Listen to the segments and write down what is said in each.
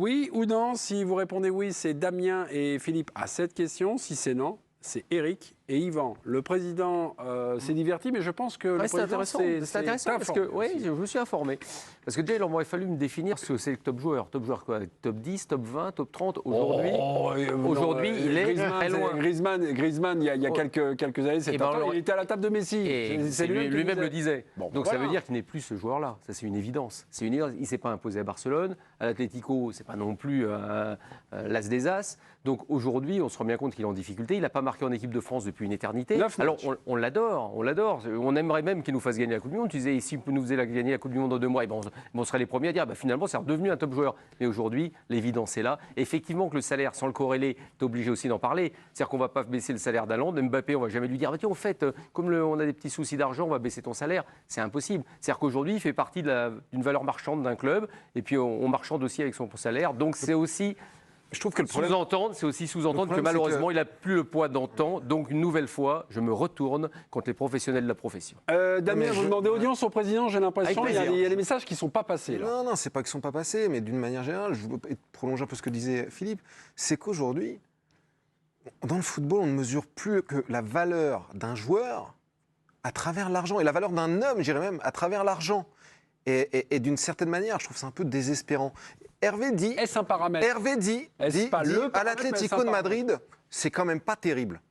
Oui ou non? Si vous répondez oui, c'est Damien et Philippe à cette question. Si c'est non, c'est Eric et Yvan. Le président s'est diverti, mais je pense que le président c'est intéressant parce que je me suis informé. Parce que déjà, il aurait fallu me définir ce que c'est le top joueur. Top joueur quoi? Top 10, top 20, top 30. Aujourd'hui, il est très loin. Griezmann, il y a quelques années, il était à la table de Messi. Et c'est lui-même le disait. Bon, donc ça veut dire qu'il n'est plus ce joueur-là. Ça, c'est une évidence. Il ne s'est pas imposé à Barcelone. À l'Atlético, c'est pas non plus l'as des as. Donc aujourd'hui, on se rend bien compte qu'il est en difficulté. Il n'a pas marqué en équipe de France depuis une éternité. Alors on l'adore. On aimerait même qu'il nous fasse gagner la Coupe du Monde. Tu disais, si vous nous faisiez gagner la Coupe du Monde en 2 mois, on serait les premiers à dire, finalement, c'est redevenu un top joueur. Mais aujourd'hui, l'évidence est là. Effectivement que le salaire, sans le corréler, tu es obligé aussi d'en parler. C'est-à-dire qu'on ne va pas baisser le salaire d'Haaland. Mbappé, on ne va jamais lui dire, tiens, en fait, comme on a des petits soucis d'argent, on va baisser ton salaire. C'est impossible. C'est-à-dire qu'aujourd'hui, il fait partie d'une valeur marchande d'un club. Et puis, on marchande aussi avec son salaire. Donc, c'est aussi... Je trouve que le problème, c'est aussi sous-entendre que malheureusement, il n'a plus le poids d'antan. Donc, une nouvelle fois, je me retourne contre les professionnels de la profession. Damien, vous demandez audience au président, j'ai l'impression. Il y a des messages qui ne sont pas passés. Là. Non, c'est pas qu'ils ne sont pas passés, mais d'une manière générale, je veux prolonger un peu ce que disait Philippe, c'est qu'aujourd'hui, dans le football, on ne mesure plus que la valeur d'un joueur à travers l'argent, et la valeur d'un homme, j'irais même, à travers l'argent. Et d'une certaine manière, je trouve ça un peu désespérant. Hervé dit, est-ce un paramètre? Hervé dit à l'Atlético de Madrid, c'est quand même pas terrible.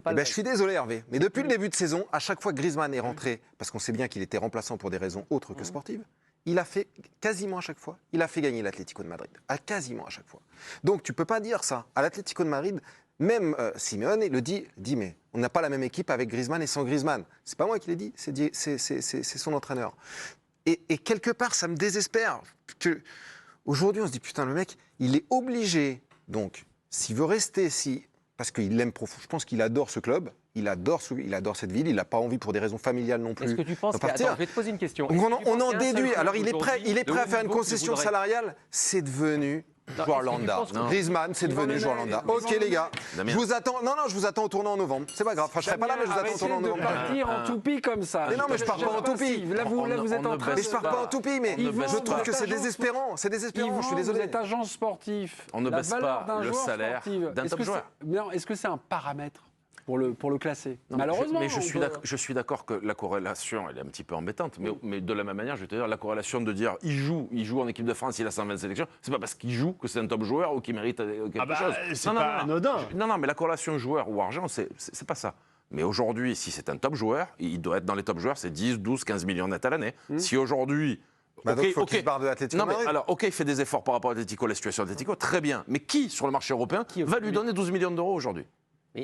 Je suis désolé Hervé, mais depuis le début de saison, à chaque fois que Griezmann est rentré, parce qu'on sait bien qu'il était remplaçant pour des raisons autres que sportives, il a fait quasiment à chaque fois, il a fait gagner l'Atlético de Madrid. Quasiment à chaque fois. Donc tu peux pas dire ça. À l'Atlético de Madrid, même Simeone le dit, mais on n'a pas la même équipe avec Griezmann et sans Griezmann. C'est pas moi qui l'ai dit, c'est son entraîneur. Et quelque part, ça me désespère que aujourd'hui, on se dit putain, le mec, il est obligé. Donc, s'il veut rester, parce qu'il l'aime profond, je pense qu'il adore ce club, il adore cette ville, il n'a pas envie pour des raisons familiales non plus. Est-ce que tu penses Attends, je vais te poser une question. On en déduit. Alors, il est prêt à faire une concession salariale. C'est devenu joueur lambda. Griezmann, c'est devenu joueur lambda. Ok les gars, je vous attends. Non, je vous attends au tournant en novembre. C'est pas grave. Enfin, je serai pas là, mais je vous attends au tournant en novembre. Partir en toupie comme ça. Mais non, mais je pars pas en toupie. Là, vous êtes en train. Mais je pars pas en toupie, mais je trouve que c'est désespérant. C'est désespérant. Je suis désolé. Vous êtes agent sportif. On ne baisse pas le salaire d'un top joueur. Est-ce que c'est un paramètre pour le classer? Malheureusement. Mais je suis d'accord que la corrélation, elle est un petit peu embêtante. Mais de la même manière, je vais te dire, la corrélation de dire il joue en équipe de France, il a 120 sélections, c'est pas parce qu'il joue que c'est un top joueur ou qu'il mérite quelque chose. C'est pas anodin. Non, mais la corrélation joueur ou argent, c'est pas ça. Mais aujourd'hui, si c'est un top joueur, il doit être dans les top joueurs, c'est 10, 12, 15 millions net à l'année. Si aujourd'hui... donc il faut qu'il se barre de l'Atlético. Alors, il fait des efforts par rapport à l'Atlético, la situation de l'Atlético, très bien. Mais qui, sur le marché européen, va lui donner 12 millions d'euros aujourd'hui?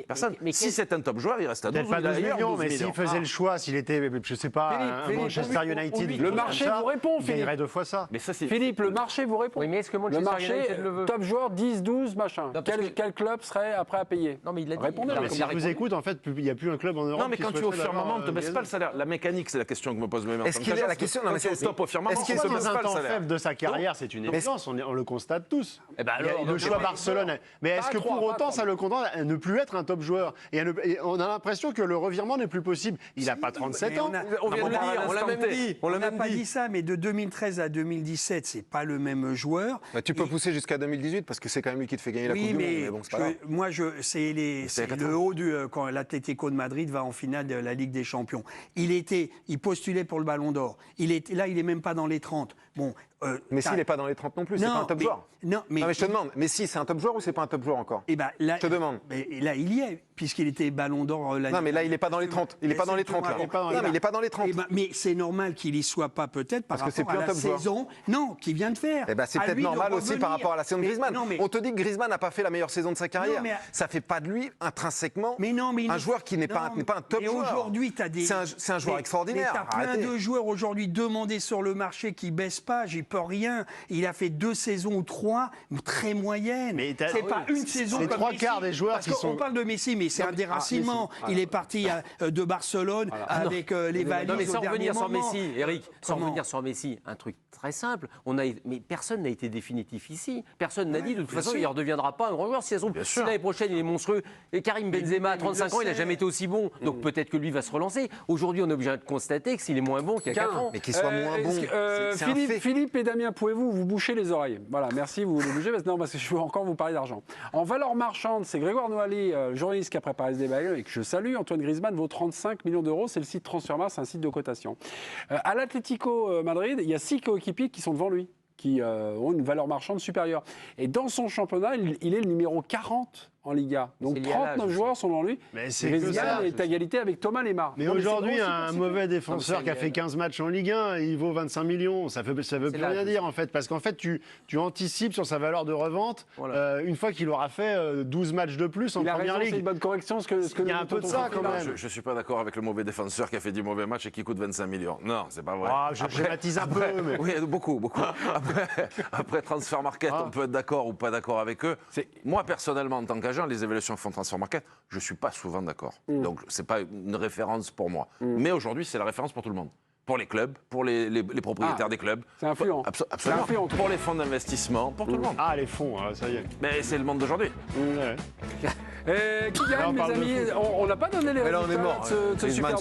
Personne. Mais si c'est un top joueur, il reste à 12 pas 12 millions, mais s'il faisait le choix, s'il était, je sais pas, un Manchester United, le marché vous répond, Philippe. Il gagnerait 2 fois ça. Mais ça Philippe, le marché vous répond. Oui, mais est-ce que Manchester United le veut? Top joueur 10, 12, machin. Quel club serait après à payer? Non, mais il l'a dit. Répondez. Si je vous écoute, en fait, il n'y a plus un club en Europe. Non, mais quand tu es au firmament, on ne te baisse pas le salaire. La mécanique, c'est la question que me pose même. Est-ce qu'il est la question? Non, mais c'est top au firmament. Est-ce qu'il est dans un temps faible de sa carrière? C'est une évidence, on le constate tous. Le choix Barcelone. Mais est-ce que pour autant, ça le condamne à ne plus être un top joueur? Et on a l'impression que le revirement n'est plus possible. Il n'a pas 37 ans. On vient de le dire, on l'a même dit. On n'a pas dit ça, mais de 2013 à 2017, c'est pas le même joueur. Tu peux pousser jusqu'à 2018 parce que c'est quand même lui qui te fait gagner la Coupe du Monde. Mais bon, c'est pas grave. Moi, c'est le haut quand l'Atlético de Madrid va en finale de la Ligue des Champions. Il postulait pour le Ballon d'Or. Il est même pas dans les 30. Bon. Messi, il n'est pas dans les 30 non plus, c'est pas un top joueur. Non, mais je te demande, Messi, c'est un top joueur ou c'est pas un top joueur encore? Là, je te demande. Mais là, il y est, puisqu'il était Ballon d'Or. Non, mais là, il n'est pas dans les 30. Il n'est pas dans les 30, là. Non, mais il n'est pas dans les 30. Mais c'est normal qu'il y soit pas, peut-être, par rapport à la saison qu'il vient de faire. C'est peut-être normal aussi par rapport à la saison de Griezmann. On te dit que Griezmann n'a pas fait la meilleure saison de sa carrière. Ça fait pas de lui, intrinsèquement, un joueur qui n'est pas un top joueur. Et aujourd'hui, tu as des. C'est un joueur extraordinaire. Tu as plein de joueurs aujourd'hui demandés sur le marché qui ne baissent pas, j'y peux rien. Il a fait 2 saisons ou 3, très moyennes. C'est pas une saison comme les 3 Messi. quarts des joueurs Parce qu'on parle de Messi, mais c'est un déracinement. Il est parti de Barcelone avec les valises. Non, mais sans revenir sur moment. Messi, Eric, sans revenir sur Messi, un truc très simple. Mais personne n'a été définitif ici. Personne n'a dit de toute façon il ne redeviendra pas un grand joueur. Si l'année prochaine il est monstrueux. Et Karim Benzema à 35 ans, il n'a jamais été aussi bon. Donc peut-être que lui va se relancer. Aujourd'hui, on est obligé de constater que s'il est moins bon qu'il y a 4 ans. Mais qu'il soit moins bon. Philippe et Damien, pouvez-vous vous boucher les oreilles? Voilà, merci, vous les bougez, parce que je veux encore vous parler d'argent. En valeur marchande, c'est Grégoire Noailly, journaliste qui a préparé ce débat et que je salue. Antoine Griezmann vaut 35 millions d'euros, c'est le site Transfermarkt, c'est un site de cotation. À l'Atlético Madrid, il y a 6 coéquipiers qui sont devant lui, qui ont une valeur marchande supérieure. Et dans son championnat, il est le numéro 40 en Liga. Donc 39 joueurs sont devant lui. Mais c'est Griezmann est à égalité avec Thomas Lemar. Mais aujourd'hui, un mauvais défenseur qui a fait 15 matchs en Ligue 1, il vaut 25 millions. Ça veut plus rien dire en fait. Parce qu'en fait, tu anticipes sur sa valeur de revente une fois qu'il aura fait 12 matchs de plus en Première Ligue. C'est une bonne correction. Il y a un peu de ça quand même. Je ne suis pas d'accord avec le mauvais défenseur qui a fait 10 mauvais matchs et qui coûte 25 millions. Non, c'est pas vrai. Je schématise un peu. Mais... Oui, beaucoup. Après Transfermarkt, on peut être d'accord ou pas d'accord avec eux. Moi, personnellement, en tant qu'agent, les évaluations font Transfermarkt, je ne suis pas souvent d'accord. Donc, ce n'est pas une référence pour moi. Mais aujourd'hui, c'est la référence pour tout le monde. Pour les clubs, pour les propriétaires des clubs. C'est influent. Absolument. C'est influent. Pour les fonds d'investissement, pour tout le monde. Ah, les fonds, ça y est. Mais c'est le monde d'aujourd'hui. Qui gagne, mes amis? On n'a pas donné les résultats de ce super